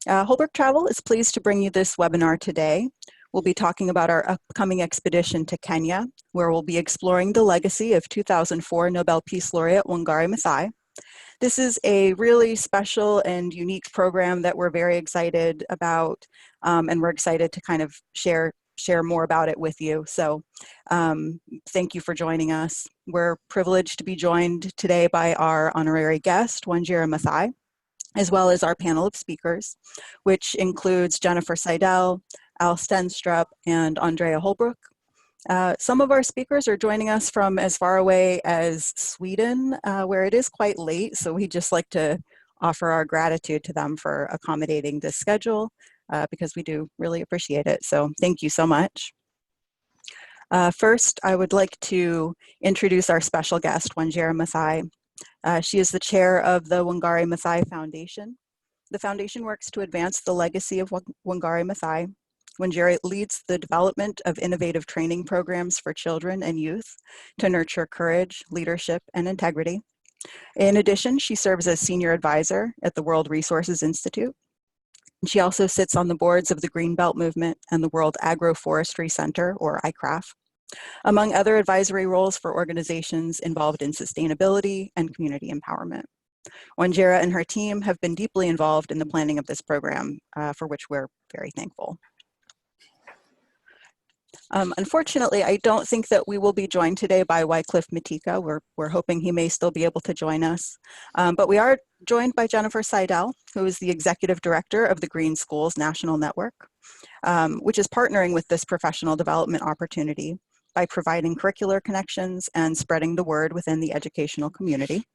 Holbrook Travel is pleased to bring you this webinar today. We'll be talking about our upcoming expedition to Kenya, where we'll be exploring the legacy of 2004 Nobel Peace Laureate Wangari Maathai. This is a really special and unique program that we're very excited about, and we're excited to kind of share more about it with you. So thank you for joining us. We're privileged to be joined today by our honorary guest, Wanjira Mathai, as well as our panel of speakers, which includes Jennifer Seydel, Al Stenstrup, and Andrea Holbrook. Some of our speakers are joining us from as far away as Sweden, where it is quite late, so we'd just like to offer our gratitude to them for accommodating this schedule, because we do really appreciate it. So thank you so much. First, I would like to introduce our special guest, Wanjira Maathai. She is the chair of the Wangari Maathai Foundation. The foundation works to advance the legacy of Wangari Maathai. Wanjira leads the development of innovative training programs for children and youth to nurture courage, leadership, and integrity. In addition, she serves as senior advisor at the World Resources Institute. She also sits on the boards of the Green Belt Movement and the World Agroforestry Center, or ICRAF, among other advisory roles for organizations involved in sustainability and community empowerment. Wanjira and her team have been deeply involved in the planning of this program, for which we're very thankful. Unfortunately, I don't think that we will be joined today by Wycliffe Matika. We're hoping he may still be able to join us. But we are joined by Jennifer Seydel, who is the executive director of the Green Schools National Network, which is partnering with this professional development opportunity by providing curricular connections and spreading the word within the educational community.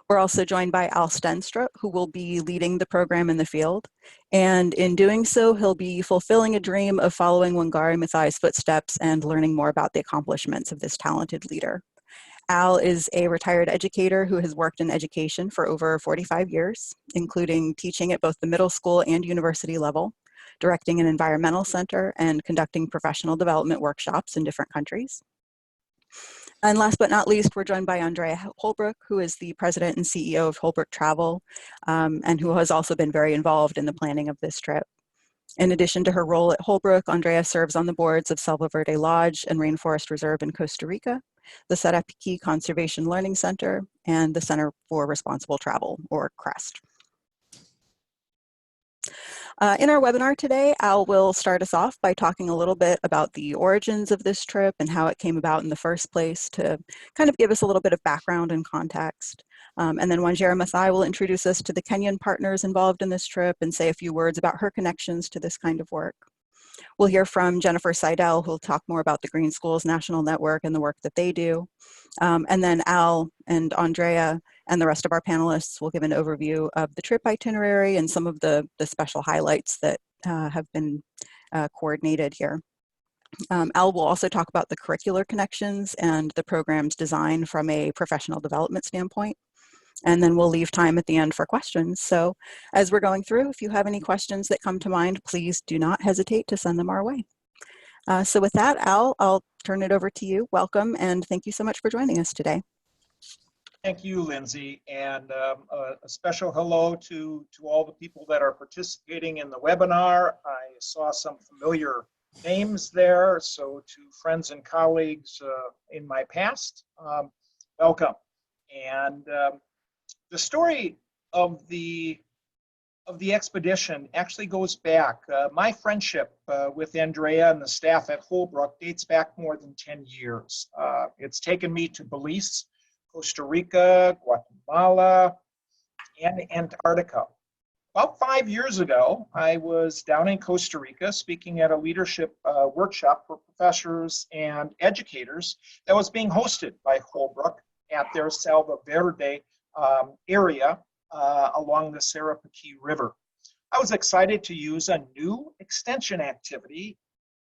We're also joined by Al Stenstrup, who will be leading the program in the field. And in doing so, he'll be fulfilling a dream of following Wangari Maathai's footsteps and learning more about the accomplishments of this talented leader. Al is a retired educator who has worked in education for over 45 years, including teaching at both the middle school and university level, directing an environmental center, and conducting professional development workshops in different countries. And last but not least, we're joined by Andrea Holbrook, who is the president and CEO of Holbrook Travel, and who has also been very involved in the planning of this trip. In addition to her role at Holbrook, Andrea serves on the boards of Selva Verde Lodge and Rainforest Reserve in Costa Rica, the Serapiki Conservation Learning Center, and the Center for Responsible Travel, or CREST. In our webinar today, Al will start us off by talking a little bit about the origins of this trip and how it came about in the first place, to kind of give us a little bit of background and context. And then Wanjira Maathai will introduce us to the Kenyan partners involved in this trip and say a few words about her connections to this kind of work. We'll hear from Jennifer Seydel, who will talk more about the Green Schools National Network and the work that they do. And then Al and Andrea and the rest of our panelists will give an overview of the trip itinerary and some of the special highlights that have been coordinated here. Al will also talk about the curricular connections and the program's design from a professional development standpoint. And then we'll leave time at the end for questions. So as we're going through, if you have any questions that come to mind, please do not hesitate to send them our way. So with that, Al, I'll turn it over to you. Welcome, and thank you so much for joining us today. Thank you, Lindsay, and a special hello to all the people that are participating in the webinar. I saw some familiar names there, so to friends and colleagues in my past, welcome. And the story of the expedition actually goes back. My friendship with Andrea and the staff at Holbrook dates back more than 10 years. It's taken me to Belize, Costa Rica, Guatemala, and Antarctica. About 5 years ago, I was down in Costa Rica speaking at a leadership workshop for professors and educators that was being hosted by Holbrook at their Selva Verde area along the Serapiki River. I was excited to use a new extension activity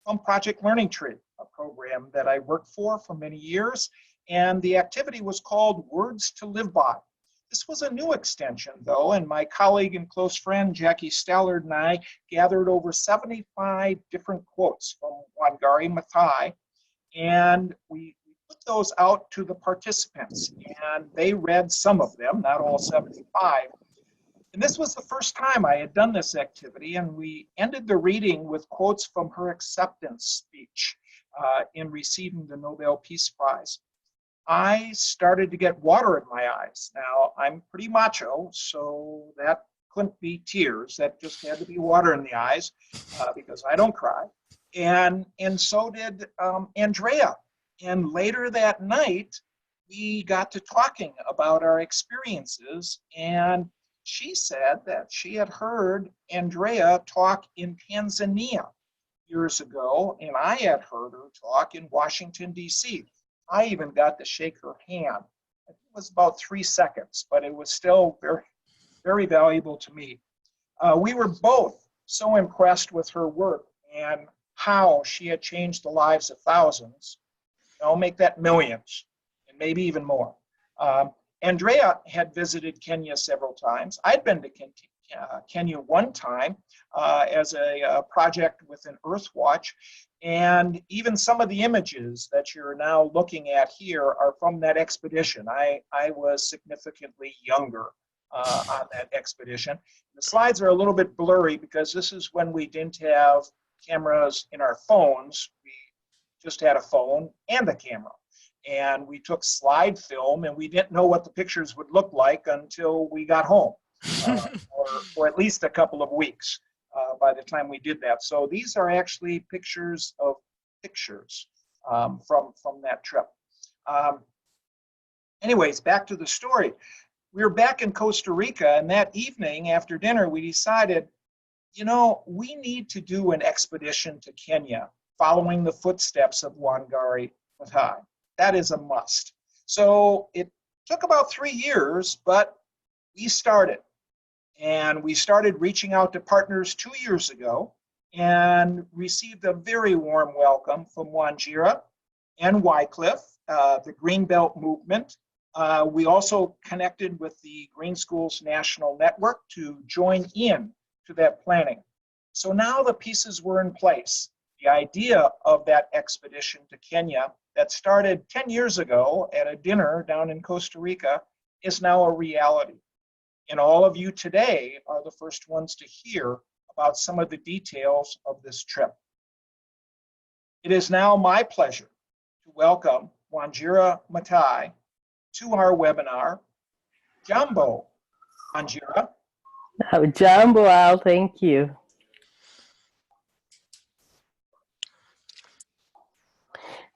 from Project Learning Tree, a program that I worked for many years, and the activity was called Words to Live By. This was a new extension, though, and my colleague and close friend Jackie Stallard and I gathered over 75 different quotes from Wangari Maathai, and we put those out to the participants, and they read some of them, not all 75. And this was the first time I had done this activity, and we ended the reading with quotes from her acceptance speech in receiving the Nobel Peace Prize. I started to get water in my eyes. Now, I'm pretty macho, so that couldn't be tears. That just had to be water in the eyes because I don't cry. And so did Andrea. And later that night, we got to talking about our experiences. And she said that she had heard Andrea talk in Tanzania years ago, and I had heard her talk in Washington, D.C. I even got to shake her hand. It was about 3 seconds, but it was still very, very valuable to me. We were both so impressed with her work and how she had changed the lives of thousands. I'll make that millions and maybe even more. Andrea had visited Kenya several times. I'd been to Kenya one time as a project with an Earthwatch. And even some of the images that you're now looking at here are from that expedition. I was significantly younger on that expedition. The slides are a little bit blurry because this is when we didn't have cameras in our phones. We just had a phone and a camera. And we took slide film, and we didn't know what the pictures would look like until we got home, for at least a couple of weeks by the time we did that. So these are actually pictures of pictures from that trip. Anyways, back to the story. We were back in Costa Rica, and that evening after dinner, we decided, you know, we need to do an expedition to Kenya following the footsteps of Wangari Maathai. That is a must. So it took about 3 years, but we started. And we started reaching out to partners 2 years ago and received a very warm welcome from Wanjira and Wycliffe, the Greenbelt movement. We also connected with the Green Schools National Network to join in to that planning. So now the pieces were in place. The idea of that expedition to Kenya that started 10 years ago at a dinner down in Costa Rica is now a reality. And all of you today are the first ones to hear about some of the details of this trip. It is now my pleasure to welcome Wangari Maathai to our webinar. Jambo, Wanjira. Oh, Jambo, Al, thank you.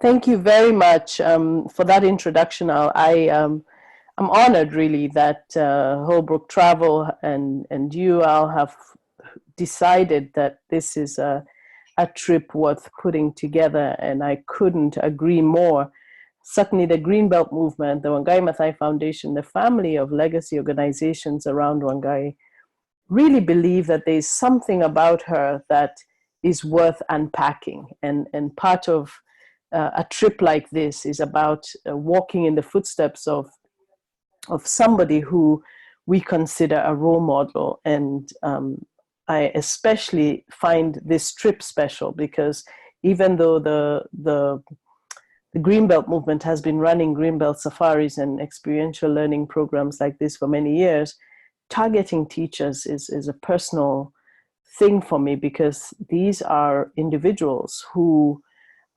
Thank you very much for that introduction, Al. I'm honored, really, that Holbrook Travel and you, Al, have decided that this is a trip worth putting together, and I couldn't agree more. Certainly the Greenbelt movement, the Wangari Maathai Foundation, the family of legacy organizations around Wangari really believe that there's something about her that is worth unpacking. And part of a trip like this is about walking in the footsteps of somebody who we consider a role model. And I especially find this trip special because even though the Greenbelt movement has been running Greenbelt safaris and experiential learning programs like this for many years, targeting teachers is a personal thing for me because these are individuals who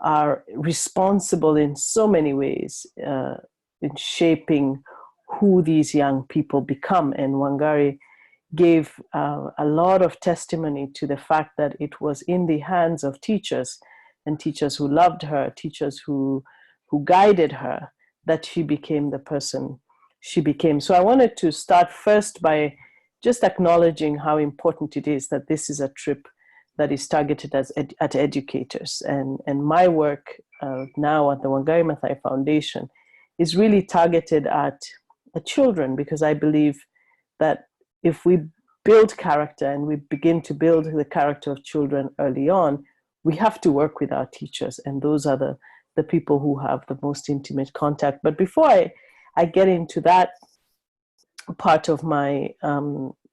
are responsible in so many ways in shaping who these young people become. And Wangari gave a lot of testimony to the fact that it was in the hands of teachers and teachers who loved her, teachers who guided her, that she became the person she became. So I wanted to start first by just acknowledging how important it is that this is a trip that is targeted at educators. And my work now at the Wangari Maathai Foundation is really targeted at children, because I believe that if we build character and we begin to build the character of children early on, we have to work with our teachers, and those are the people who have the most intimate contact. But before I get into that part of my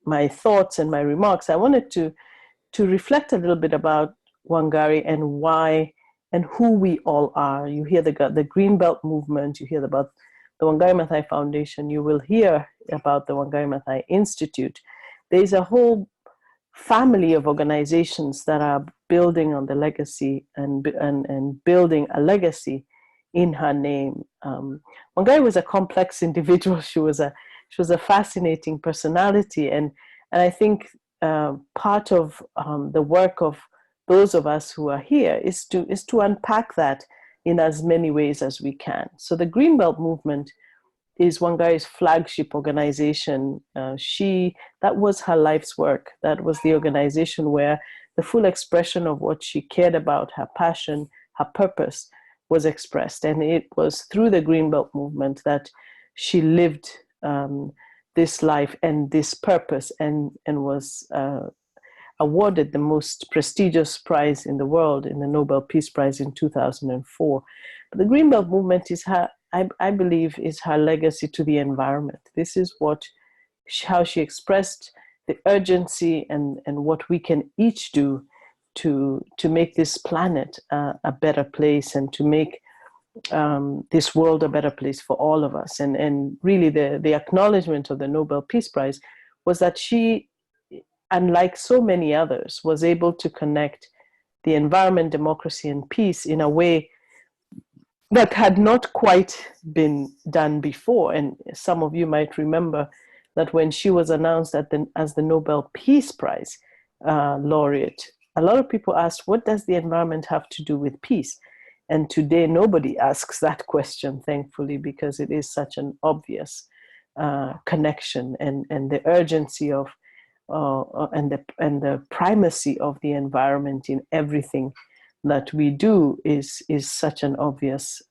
my thoughts and my remarks, I wanted to reflect a little bit about Wangari and why and who we all are. You hear the Greenbelt movement, you hear about the Wangari Maathai Foundation, you will hear about the Wangari Maathai Institute. there's a whole family of organizations that are building on the legacy and building a legacy in her name. Wangari was a complex individual. She was a fascinating personality, and I think part of the work of those of us who are here is to unpack that in as many ways as we can. So the Greenbelt movement is Wangari's flagship organization. That was her life's work. That was the organization where the full expression of what she cared about, her passion, her purpose, was expressed. And it was through the Greenbelt movement that she lived this life and this purpose, and was awarded the most prestigious prize in the world, in the Nobel Peace Prize in 2004. But the Greenbelt movement is her, I believe, is her legacy to the environment. This is how she expressed the urgency and what we can each do to make this planet a better place, and to make this world a better place for all of us. And really the acknowledgement of the Nobel Peace Prize was that she, unlike so many others, was able to connect the environment, democracy, and peace in a way that had not quite been done before. And some of you might remember that when she was announced as the Nobel Peace Prize laureate, a lot of people asked, what does the environment have to do with peace? And today nobody asks that question, thankfully, because it is such an obvious connection, and the urgency of and the primacy of the environment in everything that we do is such an obvious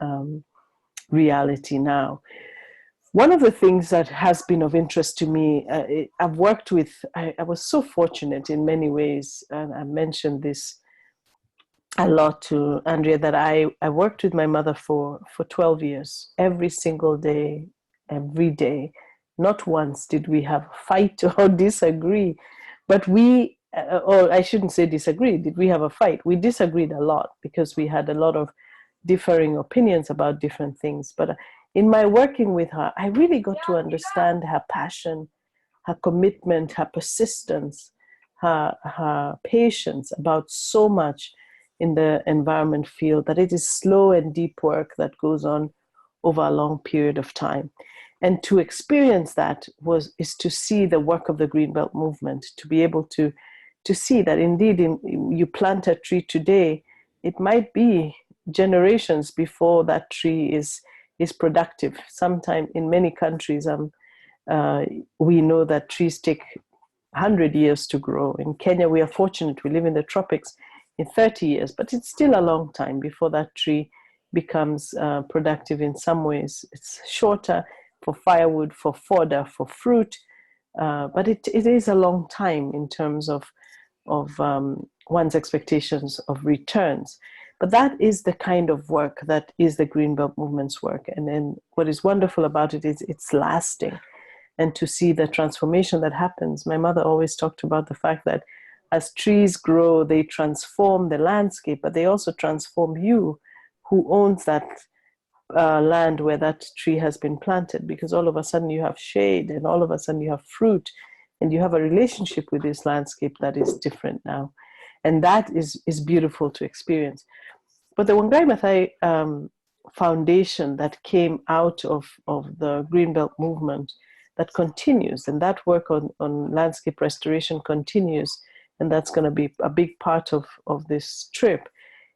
reality now. One of the things that has been of interest to me, I've worked with, I was so fortunate in many ways, and I mentioned this a lot to Andrea, that I worked with my mother for 12 years, every single day, every day. Not once did we have a fight or disagree, but or I shouldn't say disagree, did we have a fight? We disagreed a lot because we had a lot of differing opinions about different things. But in my working with her, I really got to understand her passion, her commitment, her persistence, her patience about so much in the environment field, that it is slow and deep work that goes on over a long period of time. And to experience that is to see the work of the Greenbelt movement, to be able to see that indeed you plant a tree today, it might be generations before that tree is productive. Sometime in many countries, we know that trees take 100 years to grow. In Kenya, we are fortunate, we live in the tropics, in 30 years, but it's still a long time before that tree becomes productive. In some ways, it's shorter for firewood, for fodder, for fruit, but it is a long time in terms of one's expectations of returns. But that is the kind of work that is the Greenbelt movement's work. And then what is wonderful about it is it's lasting. And to see the transformation that happens. My mother always talked about the fact that as trees grow, they transform the landscape, but they also transform you, who owns that land where that tree has been planted, because all of a sudden you have shade, and all of a sudden you have fruit, and you have a relationship with this landscape that is different now. And that is beautiful to experience. But the Wangari Maathai Foundation that came out of the Greenbelt movement, that continues, and that work on landscape restoration continues, and that's going to be a big part of this trip,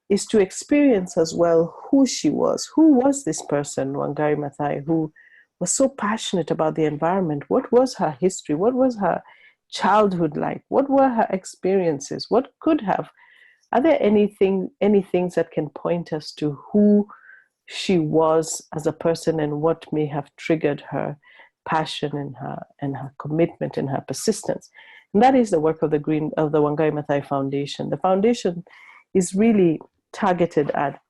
is to experience as well who she was. Who was this person, Wangari Maathai, who was so passionate about the environment? What was her history? What was her childhood like? What were her experiences? What could have? Are there any things that can point us to who she was as a person, and what may have triggered her passion and her commitment and her persistence? And that is the work of the Wangari Maathai Foundation. The foundation is really targeted at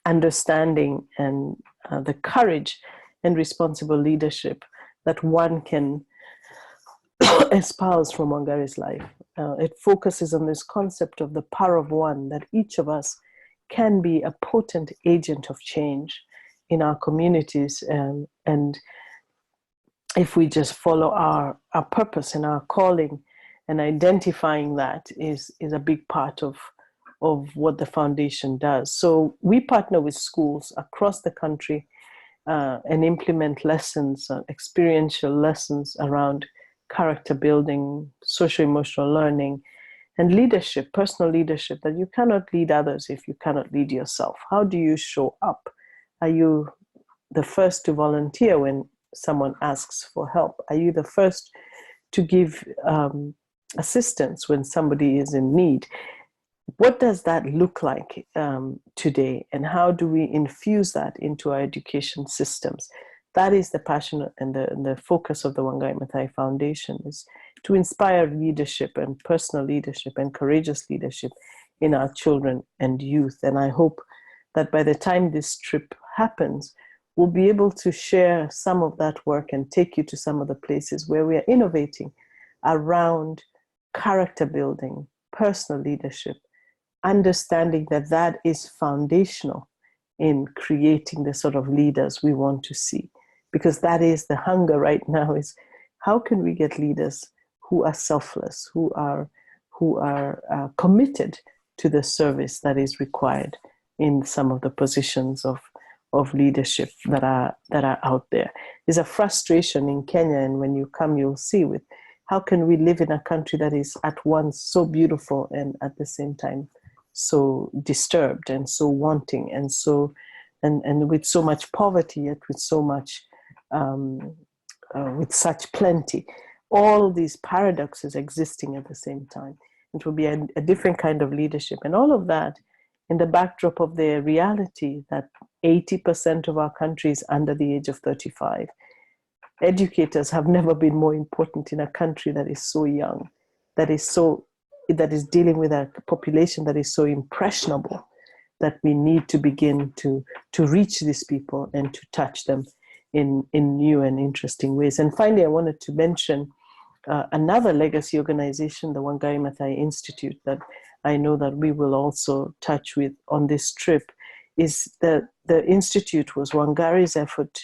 understanding and the courage and responsible leadership that one can espouse from Wangari's life. It focuses on this concept of the power of one, that each of us can be a potent agent of change in our communities, and if we just follow our purpose and our calling, and identifying that is a big part of what the foundation does. So we partner with schools across the country and implement lessons, experiential lessons around character building, social-emotional learning, and leadership, personal leadership, that you cannot lead others if you cannot lead yourself. How do you show up? Are you the first to volunteer when someone asks for help? Are you the first to give assistance when somebody is in need? What does that look like today, and how do we infuse that into our education systems? That is the passion and the focus of the Wangari Maathai Foundation, is to inspire leadership and personal leadership and courageous leadership in our children and youth. And I hope that by the time this trip happens, we'll be able to share some of that work and take you to some of the places where we are innovating around character building, personal leadership, understanding that that is foundational in creating the sort of leaders we want to see. Because that is the hunger right now, is how can we get leaders who are selfless, who are committed to the service that is required in some of the positions of leadership that are out there. There's a frustration in Kenya, and when you come, you'll see, with how can we live in a country that is at once so beautiful and at the same time so disturbed and so wanting and so and with so much poverty, yet with so much with such plenty. All these paradoxes existing at the same time. It will be a different kind of leadership, and all of that in the backdrop of the reality that 80% of our country is under the age of 35. Educators have never been more important in a country that is so young, that is dealing with a population that is so impressionable, that we need to begin to reach these people and to touch them in new and interesting ways. And finally, I wanted to mention another legacy organization, the Wangari Maathai Institute, that I know that we will also touch with on this trip. Is the Institute was Wangari's effort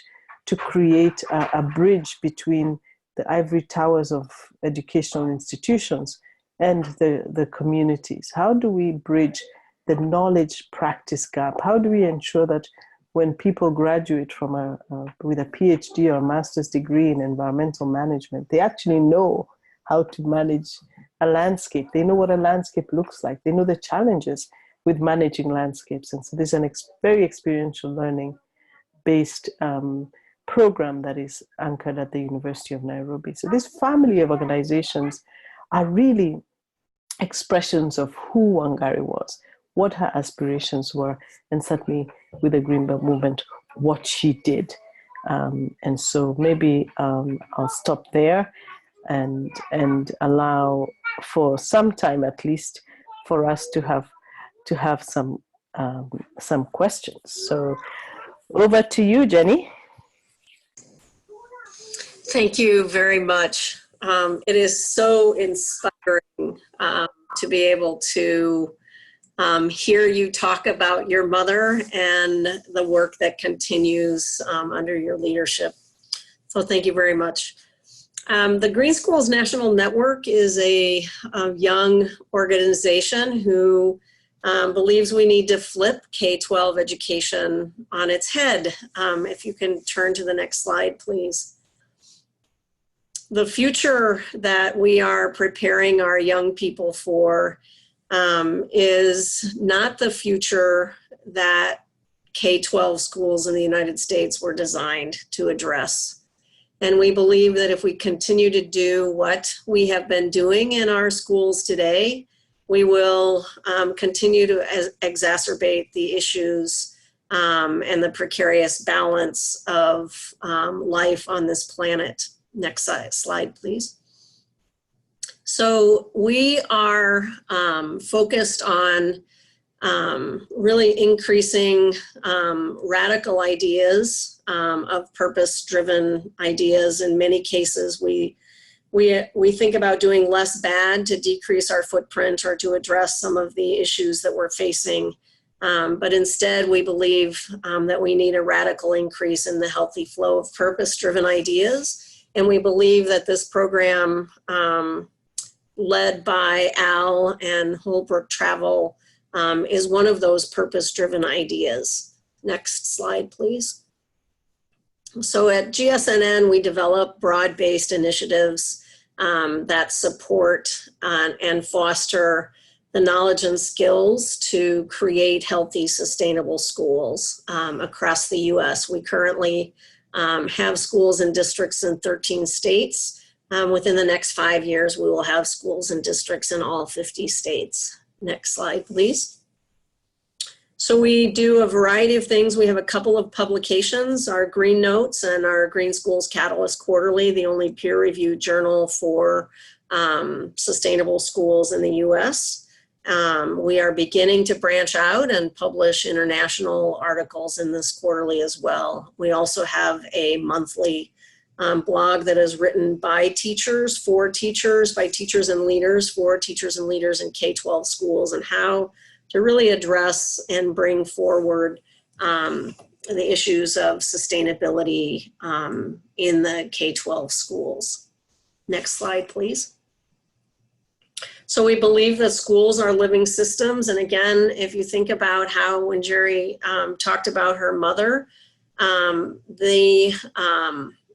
to create a bridge between the ivory towers of educational institutions and the communities. How do we bridge the knowledge practice gap? How do we ensure that when people graduate from with a PhD or a master's degree in environmental management, they actually know how to manage a landscape? They know what a landscape looks like. They know the challenges with managing landscapes. And so there's an very experiential learning based program that is anchored at the University of Nairobi. So this family of organizations are really expressions of who Wangari was, what her aspirations were, and certainly with the Green Belt movement, what she did. And so maybe I'll stop there and allow for some time at least for us to have some questions. So over to you, Jenny. Thank you very much. It is so inspiring to be able to hear you talk about your mother and the work that continues under your leadership. So thank you very much. The Green Schools National Network is a young organization who believes we need to flip K-12 education on its head. If you can turn to the next slide, please. The future that we are preparing our young people for is not the future that K-12 schools in the United States were designed to address. And we believe that if we continue to do what we have been doing in our schools today, we will continue to exacerbate the issues and the precarious balance of life on this planet. Next slide, please. So we are focused on really increasing radical ideas of purpose-driven ideas. In many cases, we think about doing less bad to decrease our footprint or to address some of the issues that we're facing. But instead, we believe that we need a radical increase in the healthy flow of purpose-driven ideas And we believe that this program, led by Al and Holbrook Travel, is one of those purpose-driven ideas. Next slide, please. So at GSNN, we develop broad-based initiatives that support and foster the knowledge and skills to create healthy, sustainable schools across the US. We currently have schools and districts in 13 states. Within the next 5 years, we will have schools and districts in all 50 states. Next slide, please. So we do a variety of things. We have a couple of publications, our Green Notes and our Green Schools Catalyst Quarterly, the only peer-reviewed journal for sustainable schools in the US. We are beginning to branch out and publish international articles in this quarterly as well. We also have a monthly blog that is written by teachers, for teachers, by teachers and leaders, for teachers and leaders in K-12 schools, and how to really address and bring forward the issues of sustainability in the K-12 schools. Next slide, please. So we believe that schools are living systems. And again, if you think about how Wanjira talked about her mother,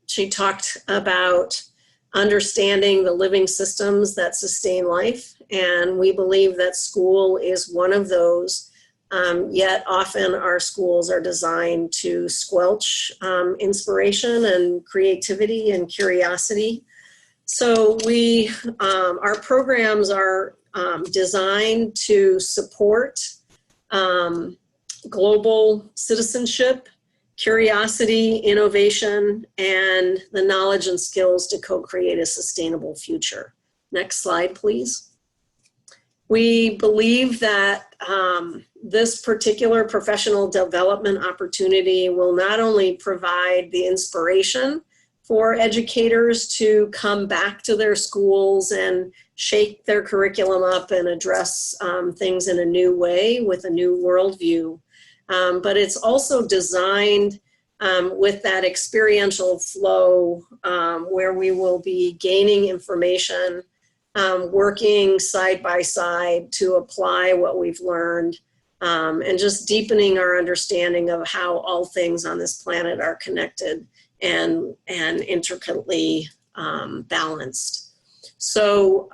she talked about understanding the living systems that sustain life. And we believe that school is one of those. Yet often our schools are designed to squelch inspiration and creativity and curiosity. So our programs are designed to support global citizenship, curiosity, innovation, and the knowledge and skills to co-create a sustainable future. Next slide, please. We believe that this particular professional development opportunity will not only provide the inspiration for educators to come back to their schools and shake their curriculum up and address things in a new way with a new worldview, but it's also designed with that experiential flow where we will be gaining information, working side by side to apply what we've learned, and just deepening our understanding of how all things on this planet are connected and intricately balanced. So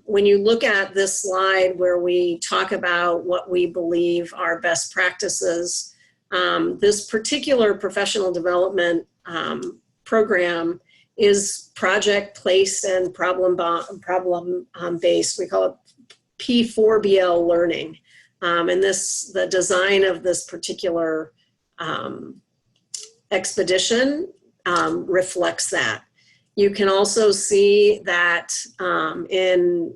when you look at this slide where we talk about what we believe are best practices, this particular professional development program is project, place, and problem based. We call it P4BL learning. And the design of this particular expedition reflects that. You can also see that in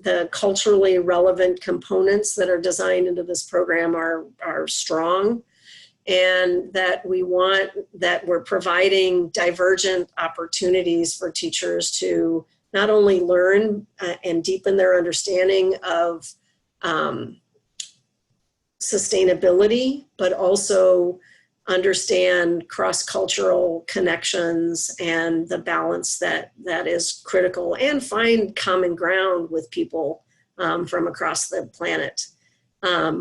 the culturally relevant components that are designed into this program are strong, and that we're providing divergent opportunities for teachers to not only learn and deepen their understanding of sustainability, but also understand cross-cultural connections and the balance that is critical, and find common ground with people from across the planet.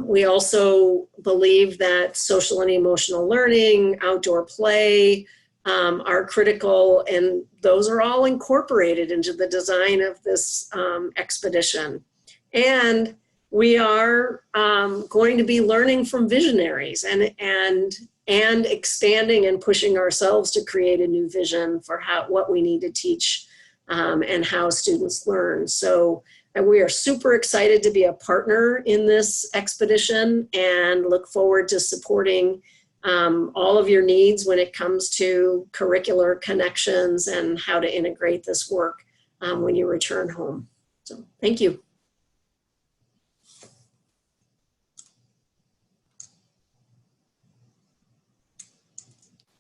We also believe that social and emotional learning, outdoor play are critical, and those are all incorporated into the design of this expedition. And we are going to be learning from visionaries and expanding and pushing ourselves to create a new vision for what we need to teach and how students learn. So we are super excited to be a partner in this expedition and look forward to supporting all of your needs when it comes to curricular connections and how to integrate this work when you return home. So thank you.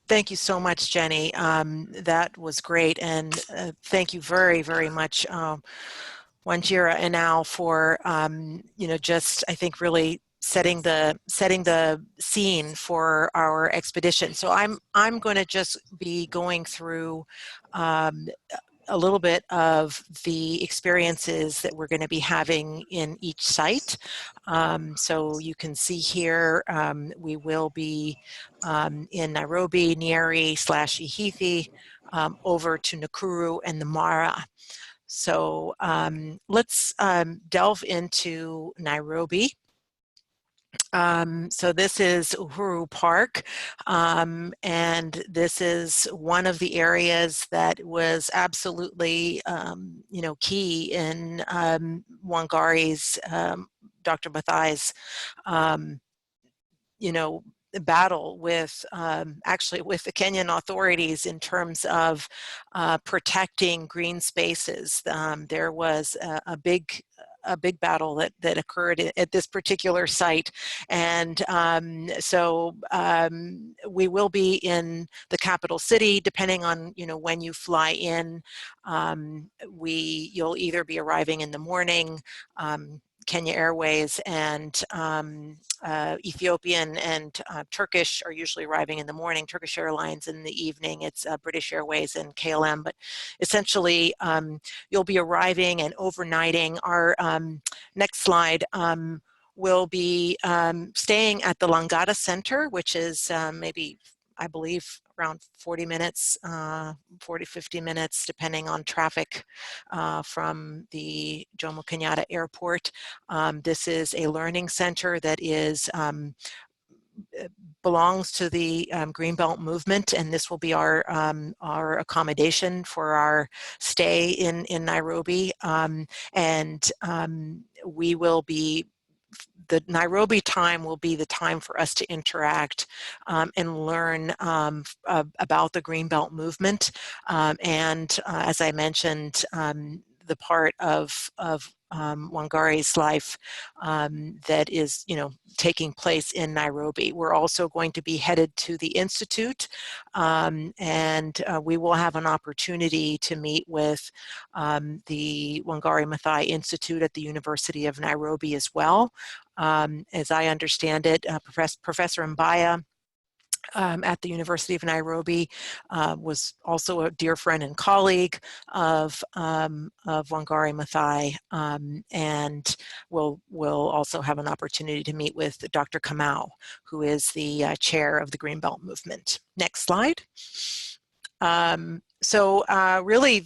Thank you so much, Jenny. That was great, and thank you very, very much, Wanjira and Al, for just, I think, really setting the scene for our expedition. So I'm going to just be going through a little bit of the experiences that we're going to be having in each site. So you can see here, we will be in Nairobi, Nyeri / Ihithe, over to Nakuru and the Mara. So let's delve into Nairobi. So this is Uhuru Park, and this is one of the areas that was absolutely, key in Wangari's, Dr. Maathai's, battle with actually with the Kenyan authorities in terms of protecting green spaces. There was a big battle that occurred at this particular site, and so we will be in the capital city. Depending on when you fly in, you'll either be arriving in the morning. Kenya Airways and Ethiopian and Turkish are usually arriving in the morning. Turkish Airlines in the evening. It's British Airways and KLM. But essentially, you'll be arriving and overnighting. Our next slide will be staying at the Langata Center, which is maybe, I believe, around 40 minutes, 50 minutes, depending on traffic from the Jomo Kenyatta Airport. This is a learning center that belongs to the Greenbelt movement, and this will be our accommodation for our stay in Nairobi. We will be, the Nairobi time will be the time for us to interact and learn about the Greenbelt movement. As I mentioned, the part of Wangari's life that is, taking place in Nairobi. We're also going to be headed to the Institute, and we will have an opportunity to meet with the Wangari Maathai Institute at the University of Nairobi as well. As I understand it, Professor Mbaya at the University of Nairobi was also a dear friend and colleague of Wangari Maathai, and we'll also have an opportunity to meet with Dr. Kamau, who is the chair of the Greenbelt movement. Next slide. Really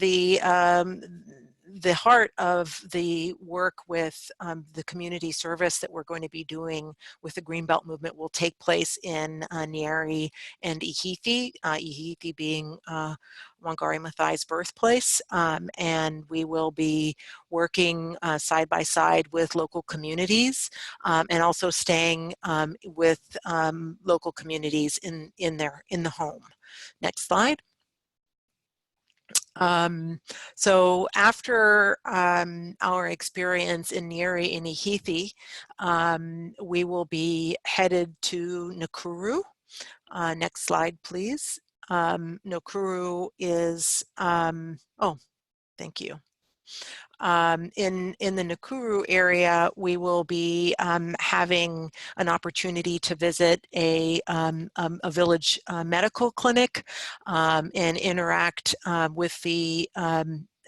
the heart of the work with the community service that we're going to be doing with the Greenbelt movement will take place in Nyeri and Ihithe, Ihithe being Wangari Maathai's birthplace, and we will be working side by side with local communities and also staying with local communities in the home. Next slide. So after our experience in Nyeri and Ihithe, we will be headed to Nakuru. Next slide, please. Nakuru is, oh, thank you. In the Nakuru area, we will be having an opportunity to visit a village medical clinic and interact with the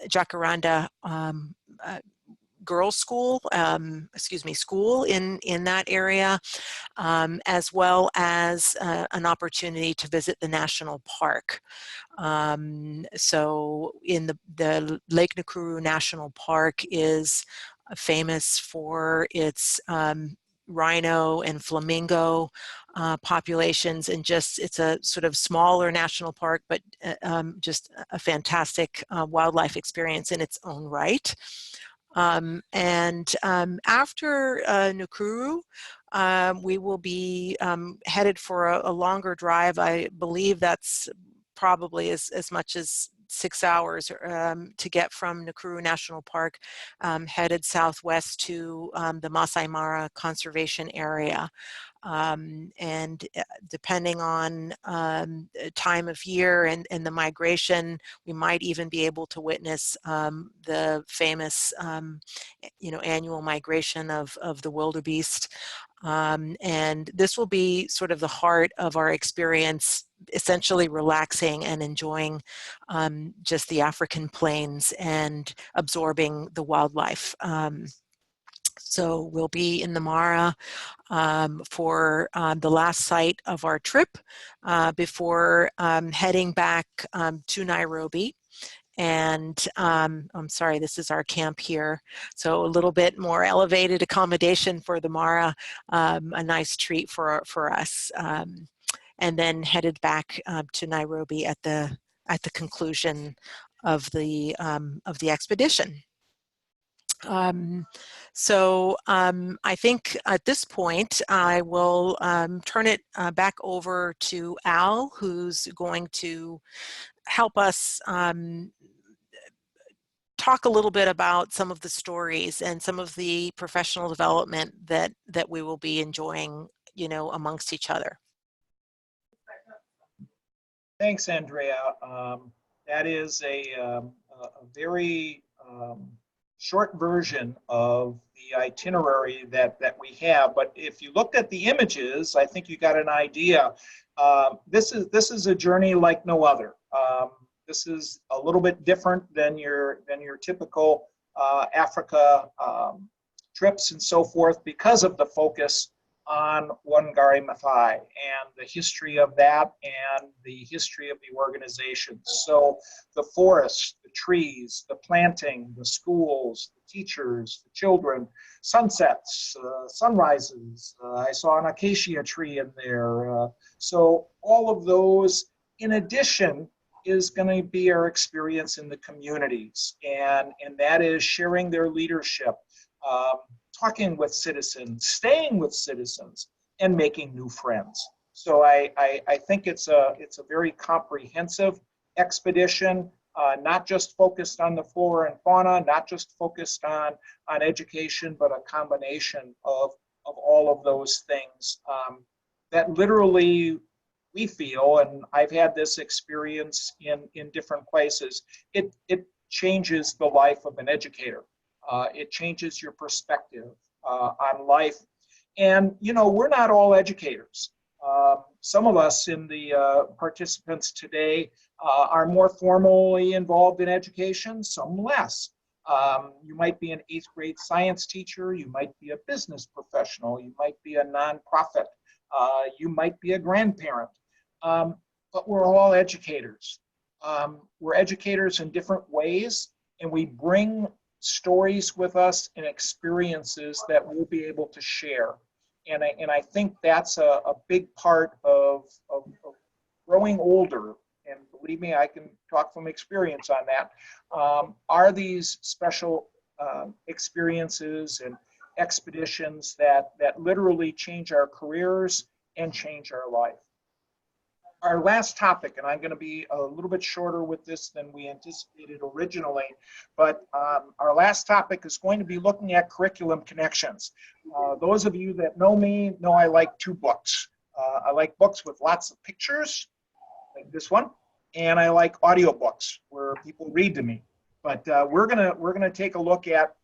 Jacaranda girls' school, school in that area, as well as an opportunity to visit the national park. So in the Lake Nakuru National Park is famous for its rhino and flamingo populations, and it's a sort of smaller national park, but just a fantastic wildlife experience in its own right. After Nakuru, we will be headed for a longer drive. I believe that's probably as much as 6 hours to get from Nakuru National Park, headed southwest to the Maasai Mara Conservation Area. And depending on time of year and the migration, we might even be able to witness the famous annual migration of the wildebeest. And this will be sort of the heart of our experience, essentially relaxing and enjoying just the African plains and absorbing the wildlife. So we'll be in the Mara for the last site of our trip before heading back to Nairobi. And I'm sorry, this is our camp here. So a little bit more elevated accommodation for the Mara, a nice treat for us. And then headed back to Nairobi at the conclusion of the expedition. I think at this point I will turn it back over to Al, who's going to help us talk a little bit about some of the stories and some of the professional development that we will be enjoying, amongst each other. Thanks, Andrea. That is a very short version of the itinerary that we have. But if you looked at the images, I think you got an idea. This is a journey like no other. This is a little bit different than your typical Africa trips and so forth, because of the focus on Wangari Maathai and the history of that and the history of the organization. So the forests, the trees, the planting, the schools, the teachers, the children, sunsets, sunrises. I saw an acacia tree in there. So all of those, in addition, is going to be our experience in the communities, and that is sharing their leadership, talking with citizens, staying with citizens, and making new friends. So I think it's a very comprehensive expedition, not just focused on the flora and fauna, not just focused on education, but a combination of all of those things that literally we feel, and I've had this experience in different places, it changes the life of an educator. It changes your perspective on life. And, we're not all educators. Some of us in the participants today are more formally involved in education, some less. You might be an 8th grade science teacher, you might be a business professional, you might be a nonprofit, you might be a grandparent, but we're all educators. We're educators in different ways, and we bring stories with us and experiences that we'll be able to share. And I think that's a big part of growing older, and believe me, I can talk from experience on that, are these special experiences and expeditions that literally change our careers and change our life. Our last topic, and I'm going to be a little bit shorter with this than we anticipated originally, but our last topic is going to be looking at curriculum connections. Those of you that know me know I like 2 books. I like books with lots of pictures, like this one, and I like audiobooks where people read to me. But we're gonna take a look at.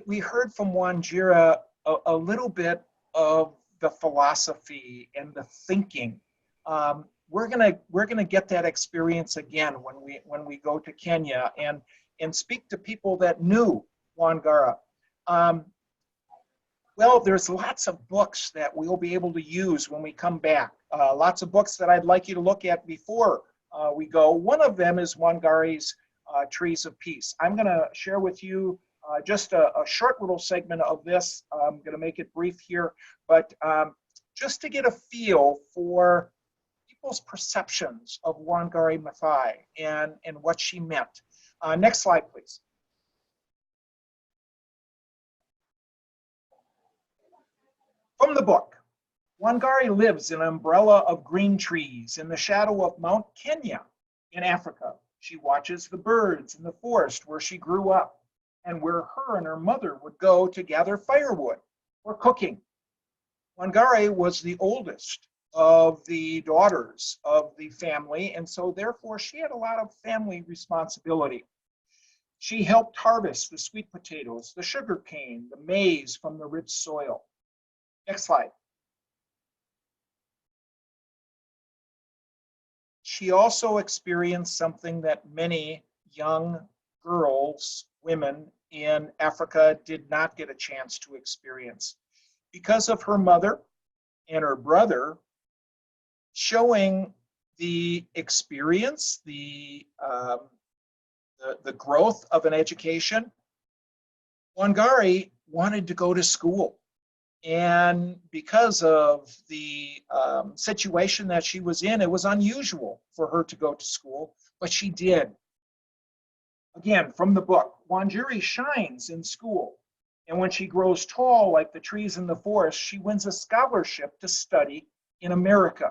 We heard from Wanjira a little bit of the philosophy and the thinking. We're gonna get that experience again when we go to Kenya and speak to people that knew Wangari. Well, there's lots of books that we'll be able to use when we come back. Lots of books that I'd like you to look at before we go. One of them is Wangari's Trees of Peace. I'm gonna share with you just a short little segment of this. I'm gonna make it brief here, but just to get a feel for people's perceptions of Wangari Maathai and what she meant. Next slide, please. From the book, Wangari lives in an umbrella of green trees in the shadow of Mount Kenya in Africa. She watches the birds in the forest where she grew up and where her and her mother would go to gather firewood for cooking. Wangari was the oldest of the daughters of the family, and so therefore she had a lot of family responsibility. She helped harvest the sweet potatoes, the sugar cane, the maize from the rich soil. Next slide. She also experienced something that many young girls, women in Africa did not get a chance to experience. Because of her mother and her brother showing the experience, the growth of an education, Wangari wanted to go to school. And because of the situation that she was in, it was unusual for her to go to school, but she did. Again, from the book, Wanjira shines in school. And when she grows tall, like the trees in the forest, she wins a scholarship to study in America.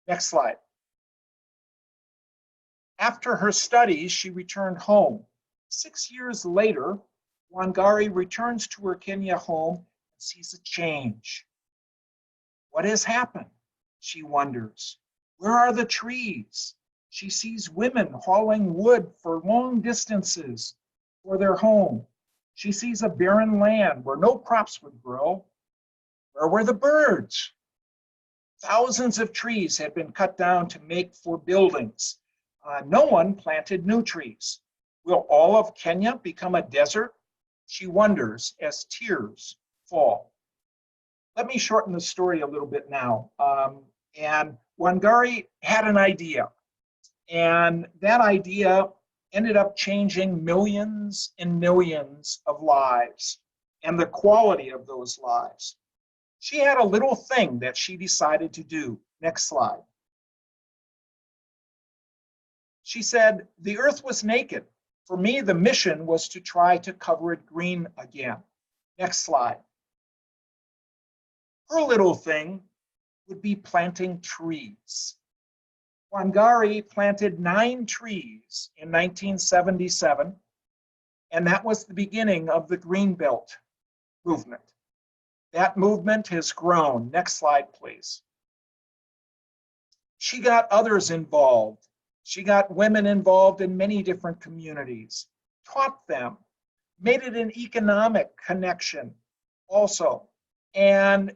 Next slide. After her studies, she returned home. 6 years later, Wangari returns to her Kenya home and sees a change. What has happened? She wonders. Where are the trees? She sees women hauling wood for long distances for their home. She sees a barren land where no crops would grow. Where were the birds? Thousands of trees had been cut down to make for buildings. No one planted new trees. Will all of Kenya become a desert? She wonders as tears fall. Let me shorten the story a little bit now. And Wangari had an idea, and that idea ended up changing millions and millions of lives and the quality of those lives. She had a little thing that she decided to do. Next slide. She said, the earth was naked. For me, the mission was to try to cover it green again. Next slide. Her little thing would be planting trees. Wangari planted 9 trees in 1977, and that was the beginning of the Greenbelt movement. That movement has grown. Next slide, please. She got others involved. She got women involved in many different communities, taught them, made it an economic connection also. And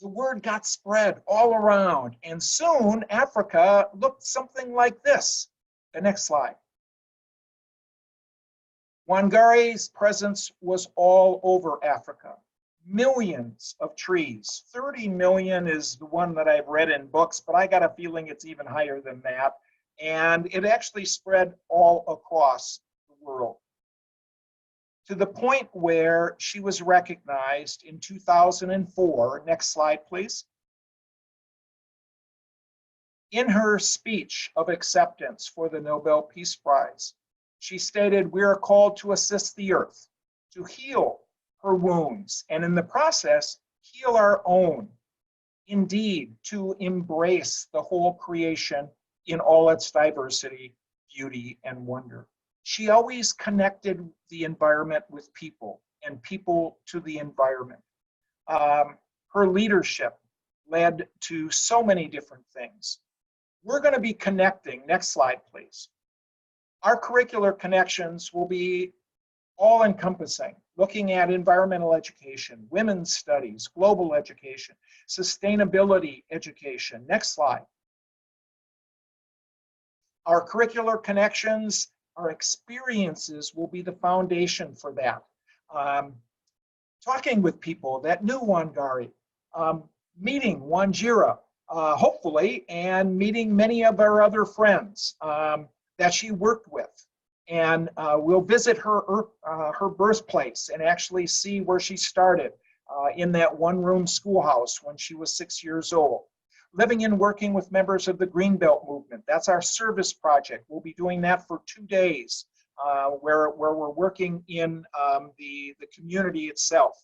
the word got spread all around. And soon Africa looked something like this. The next slide. Wangari's presence was all over Africa. Millions of trees. 30 million is the one that I've read in books, but I got a feeling it's even higher than that. And it actually spread all across the world, to the point where she was recognized in 2004. Next slide, please. In her speech of acceptance for the Nobel Peace Prize, she stated, we are called to assist the earth, to heal her wounds, and in the process, heal our own. Indeed, to embrace the whole creation in all its diversity, beauty, and wonder. She always connected the environment with people and people to the environment. Her leadership led to so many different things. We're going to be connecting, next slide, please. Our curricular connections will be all-encompassing, looking at environmental education, women's studies, global education, sustainability education. Next slide. Our curricular connections, our experiences will be the foundation for that. Talking with people that knew Wangari, meeting Wanjira, hopefully, and meeting many of our other friends that she worked with. And we'll visit her birthplace and actually see where she started in that one-room schoolhouse when she was 6 years old. Living and working with members of the Greenbelt movement. That's our service project. We'll be doing that for 2 days where we're working in the community itself.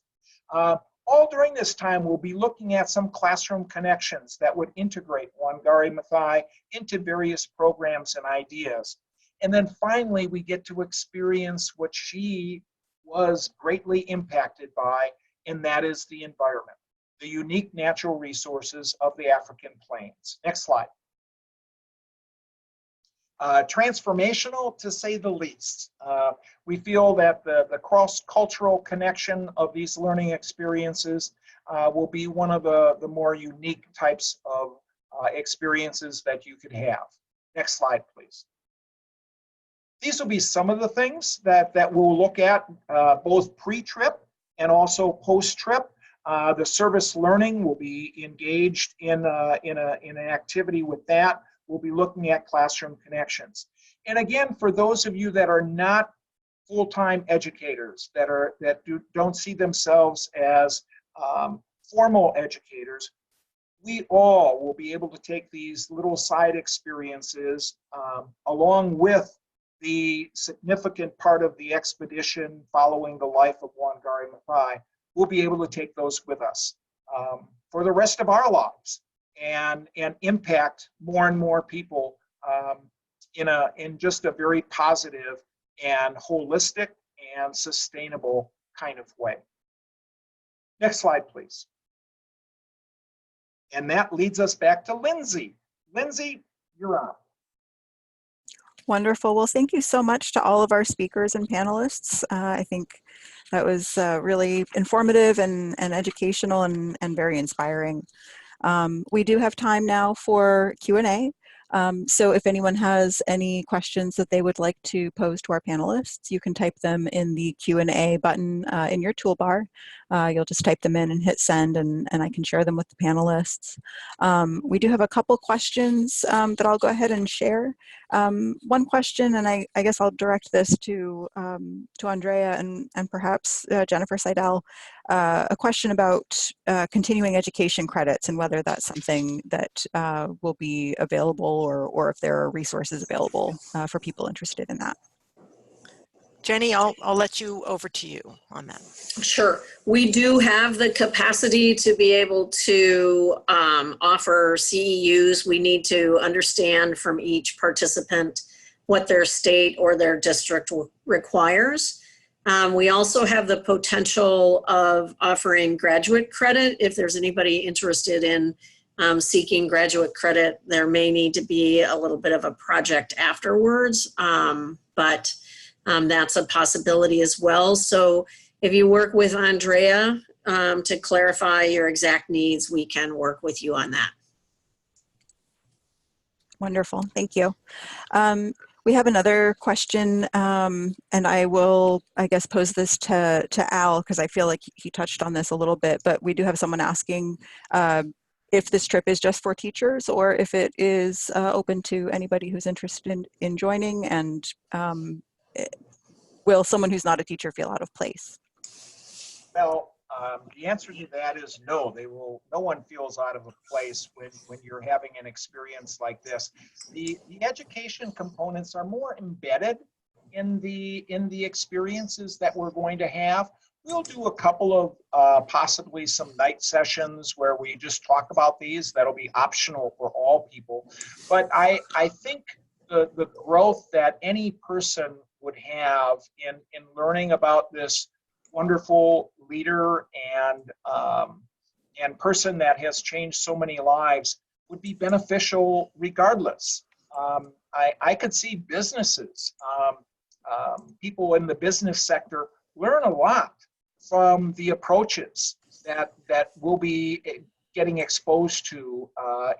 All during this time, we'll be looking at some classroom connections that would integrate Wangari Maathai into various programs and ideas. And then finally, we get to experience what she was greatly impacted by, and that is the environment. the unique natural resources of the African plains. Next slide. Transformational, to say the least. We feel that the cross-cultural connection of these learning experiences will be one of the more unique types of experiences that you could have. Next slide, please. These will be some of the things that we'll look at both pre-trip and also post-trip. The service learning will be engaged in an activity with that. We'll be looking at classroom connections. And again, for those of you that are not full-time educators, that don't see themselves as formal educators, we all will be able to take these little side experiences along with the significant part of the expedition following the life of Wangari Maathai. We'll be able to take those with us for the rest of our lives and impact more and more people in just a very positive and holistic and sustainable kind of way. Next slide, please. And that leads us back to Lindsay. Lindsay, you're on. Wonderful. Well, thank you so much to all of our speakers and panelists. I think that was really informative and educational and very inspiring. We do have time now for Q&A. So if anyone has any questions that they would like to pose to our panelists, you can type them in the Q&A button in your toolbar. You'll just type them in and hit send, and I can share them with the panelists. We do have a couple questions that I'll go ahead and share. One question, and I guess I'll direct this to Andrea and perhaps Jennifer Seydel, a question about continuing education credits and whether that's something that will be available or if there are resources available for people interested in that. Jenny, I'll let you over to you on that. Sure. We do have the capacity to be able to offer CEUs. We need to understand from each participant what their state or their district requires. We also have the potential of offering graduate credit. If there's anybody interested in seeking graduate credit, there may need to be a little bit of a project afterwards, but that's a possibility as well. So if you work with Andrea to clarify your exact needs, we can work with you on that. Wonderful, thank you. We have another question, and I will, I guess, pose this to Al, because I feel like he touched on this a little bit, but we do have someone asking if this trip is just for teachers or if it is open to anybody who's interested in joining, and will someone who's not a teacher feel out of place? Well, the answer to that is no. No one feels out of a place when you're having an experience like this. The education components are more embedded in the experiences that we're going to have. We'll do a couple of possibly some night sessions where we just talk about these. That'll be optional for all people. But I think the growth that any person would have in learning about this wonderful leader and person that has changed so many lives would be beneficial regardless. I could see businesses, people in the business sector learn a lot from the approaches that we'll be getting exposed to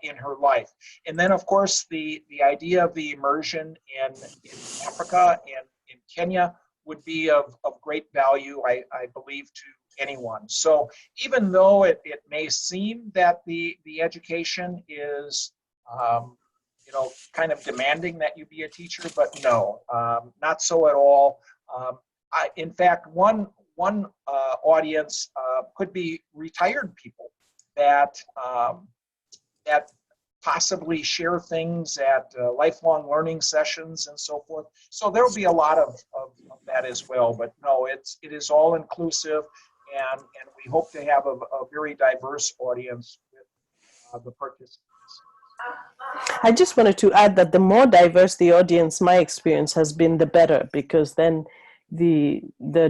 in her life. And then of course the idea of the immersion in Africa and in Kenya would be of great value, I believe, to anyone. So even though it may seem that the education is kind of demanding that you be a teacher, but no, not so at all. In fact, one audience could be retired people that possibly share things at lifelong learning sessions and so forth. So there'll be a lot of that as well. But no, it is all inclusive, and we hope to have a very diverse audience with the participants. I just wanted to add that the more diverse the audience, my experience has been, the better, because then the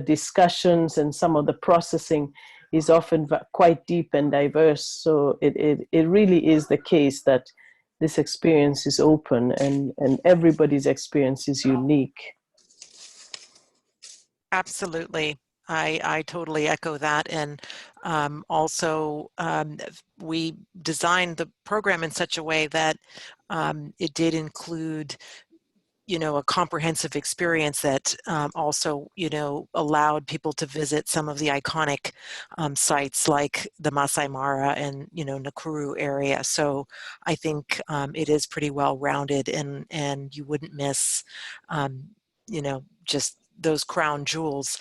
discussions and some of the processing is often quite deep and diverse. So it really is the case that this experience is open, and everybody's experience is unique. Absolutely. I totally echo that. And also, we designed the program in such a way that it did include, you know, a comprehensive experience that also, you know, allowed people to visit some of the iconic sites like the Maasai Mara and, you know, Nakuru area. So I think it is pretty well rounded, and you wouldn't miss, you know, just those crown jewels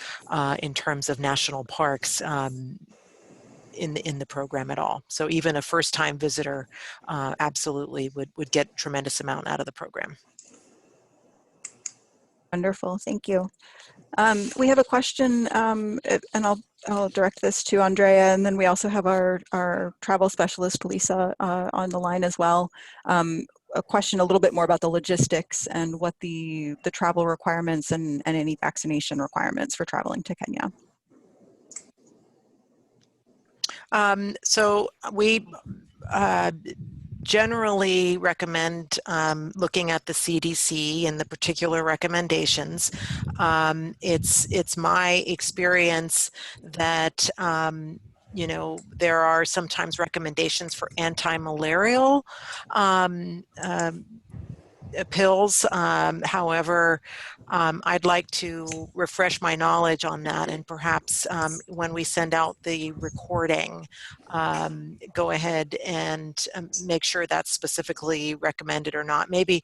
in terms of national parks in the program at all. So even a first-time visitor absolutely would get a tremendous amount out of the program. Wonderful, thank you. We have a question, and I'll direct this to Andrea, and then we also have our travel specialist, Lisa, on the line as well. A question a little bit more about the logistics and what the travel requirements and any vaccination requirements for traveling to Kenya. So we generally recommend looking at the CDC and the particular recommendations. It's my experience that you know, there are sometimes recommendations for anti-malarial pills. However, I'd like to refresh my knowledge on that, and perhaps when we send out the recording, go ahead and make sure that's specifically recommended or not. Maybe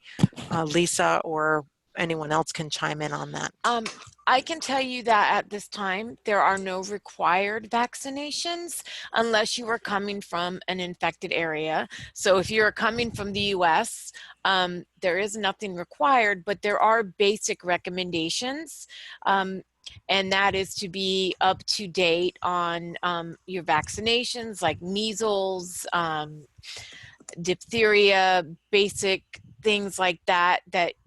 Lisa or anyone else can chime in on that. I can tell you that at this time, there are no required vaccinations unless you are coming from an infected area. So if you're coming from the US, there is nothing required, but there are basic recommendations. And that is to be up to date on your vaccinations like measles, diphtheria, basic things like that,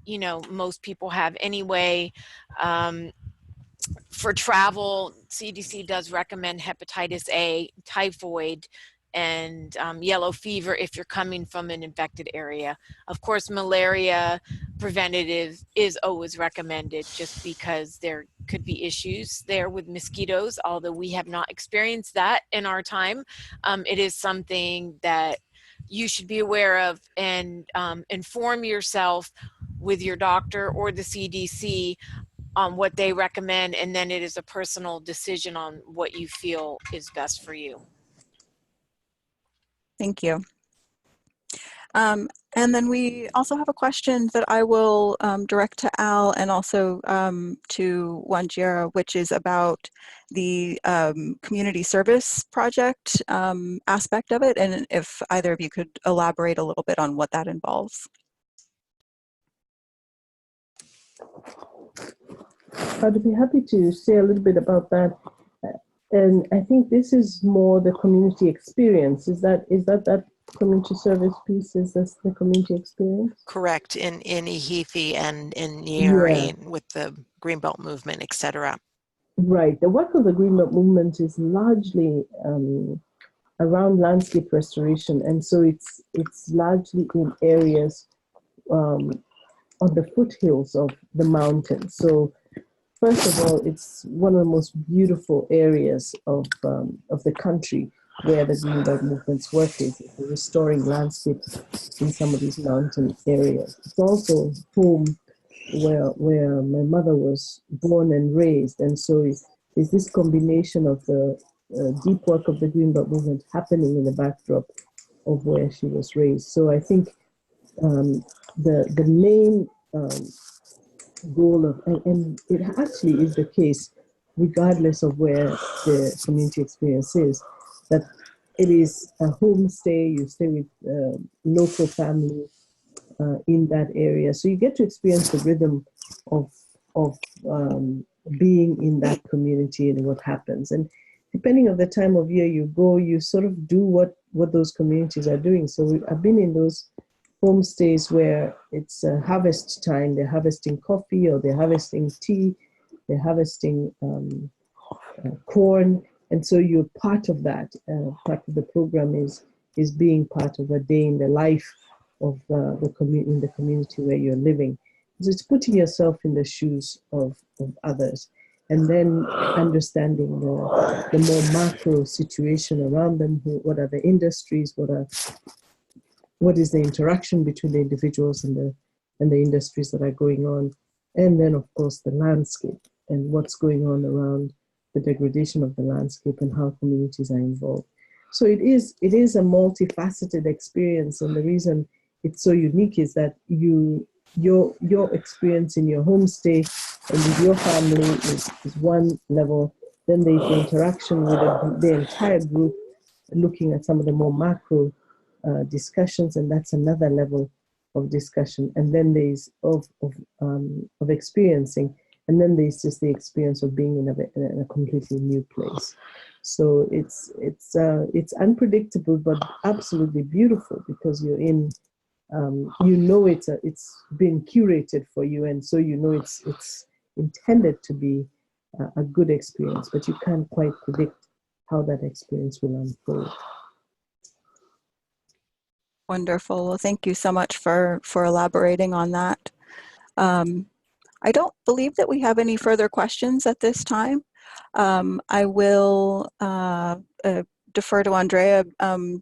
you know, most people have anyway. For travel, CDC does recommend hepatitis A, typhoid, and yellow fever if you're coming from an infected area. Of course, malaria preventative is always recommended just because there could be issues there with mosquitoes, although we have not experienced that in our time. It is something that you should be aware of, and inform yourself with your doctor or the CDC on what they recommend, and then it is a personal decision on what you feel is best for you. Thank you. And then we also have a question that I will direct to Al and also to Wanjira, which is about the community service project aspect of it, and if either of you could elaborate a little bit on what that involves. I'd be happy to say a little bit about that. And I think this is more the community experience. Is that community service piece? Is this the community experience? Correct, in Ihithe and in NAIROBI, yeah, with the Greenbelt movement, etc. Right. The work of the Greenbelt movement is largely around landscape restoration, and so it's largely in areas on the foothills of the mountains. So first of all, it's one of the most beautiful areas of the country where the Greenbelt movement's work is restoring landscapes in some of these mountain areas. It's also home where my mother was born and raised, and so there's this combination of the deep work of the Greenbelt movement happening in the backdrop of where she was raised. So I think the main goal of, and it actually is the case, regardless of where the community experience is, that it is a homestay. You stay with local family in that area, so you get to experience the rhythm of being in that community and what happens. And depending on the time of year you go, you sort of do what those communities are doing. So I've been in those homestays where it's harvest time. They're harvesting coffee, or they're harvesting tea, they're harvesting corn, And so you're part of that. Part of the program is being part of a day in the life of in the community where you're living. So it's putting yourself in the shoes of others, and then understanding the more macro situation around them. What are the industries? What is the interaction between the individuals and the industries that are going on? And then, of course, the landscape and what's going on around the degradation of the landscape and how communities are involved. So it is a multifaceted experience, and the reason it's so unique is that your experience in your homestay and with your family is one level. Then there's the interaction with the entire group, looking at some of the more macro discussions, and that's another level of discussion. And then there's of experiencing, and then there's just the experience of being in a completely new place. So it's unpredictable, but absolutely beautiful, because you're in, it's been curated for you, and so it's intended to be a good experience, but you can't quite predict how that experience will unfold. Wonderful. Well, thank you so much for elaborating on that. I don't believe that we have any further questions at this time. I will defer to Andrea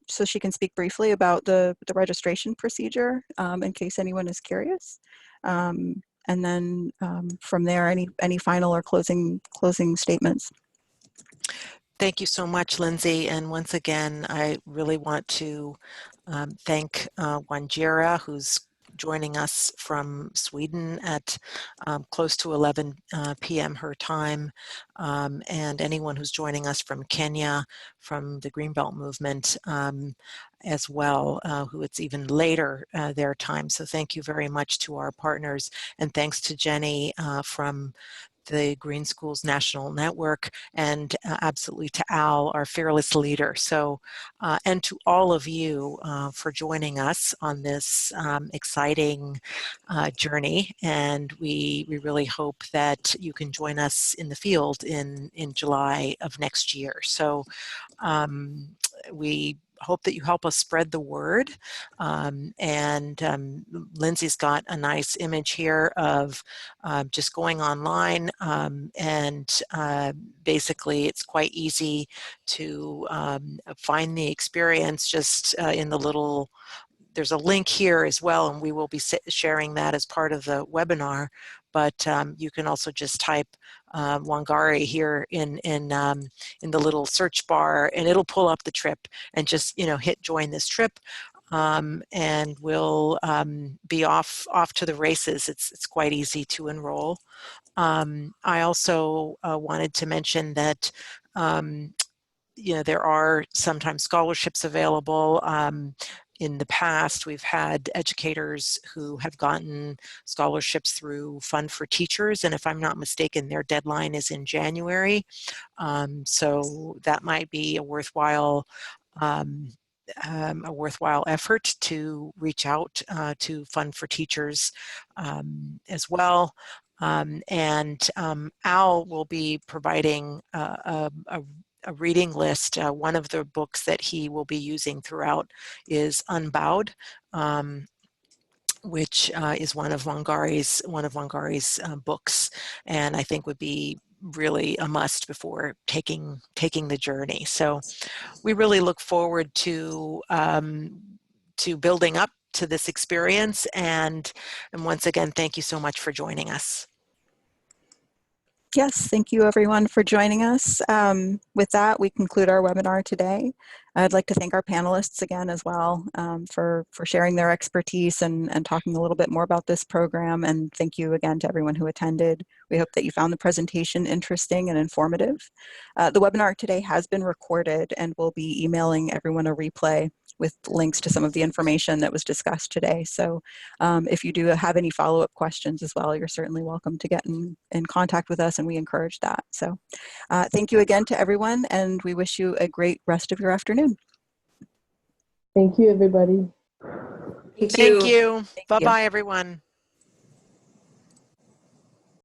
so she can speak briefly about the registration procedure in case anyone is curious. And then from there, any final or closing statements. Thank you so much, Lindsay. And once again, I really want to thank Wanjira, who's joining us from Sweden at close to 11 p.m. her time, and anyone who's joining us from Kenya, from the Greenbelt movement as well, who it's even later their time. So thank you very much to our partners, and thanks to Jenny from the Green Schools National Network, and absolutely to Al, our fearless leader. So, and to all of you for joining us on this exciting journey. And we really hope that you can join us in the field in July of next year. So we hope that you help us spread the word. Lindsay's got a nice image here of just going online, and basically it's quite easy to find the experience just in the little, there's a link here as well, and we will be sharing that as part of the webinar. But you can also just type Wangari here in the little search bar, and it'll pull up the trip, and just hit join this trip, and we'll be off to the races. It's quite easy to enroll. I also wanted to mention that there are sometimes scholarships available. In the past, we've had educators who have gotten scholarships through Fund for Teachers, and if I'm not mistaken, their deadline is in January. So that might be a worthwhile effort to reach out to Fund for Teachers as well. Al will be providing a reading list. One of the books that he will be using throughout is Unbowed, which is one of Wangari's books, and I think would be really a must before taking the journey. So we really look forward to building up to this experience, and once again, thank you so much for joining us. Yes, thank you everyone for joining us. With that, we conclude our webinar today. I'd like to thank our panelists again as well for sharing their expertise and talking a little bit more about this program. And thank you again to everyone who attended. We hope that you found the presentation interesting and informative. The webinar today has been recorded, and we'll be emailing everyone a replay with links to some of the information that was discussed today. So if you do have any follow-up questions as well, you're certainly welcome to get in contact with us, and we encourage that. So thank you again to everyone, and we wish you a great rest of your afternoon. Thank you, everybody. Thank you. Bye-bye, everyone.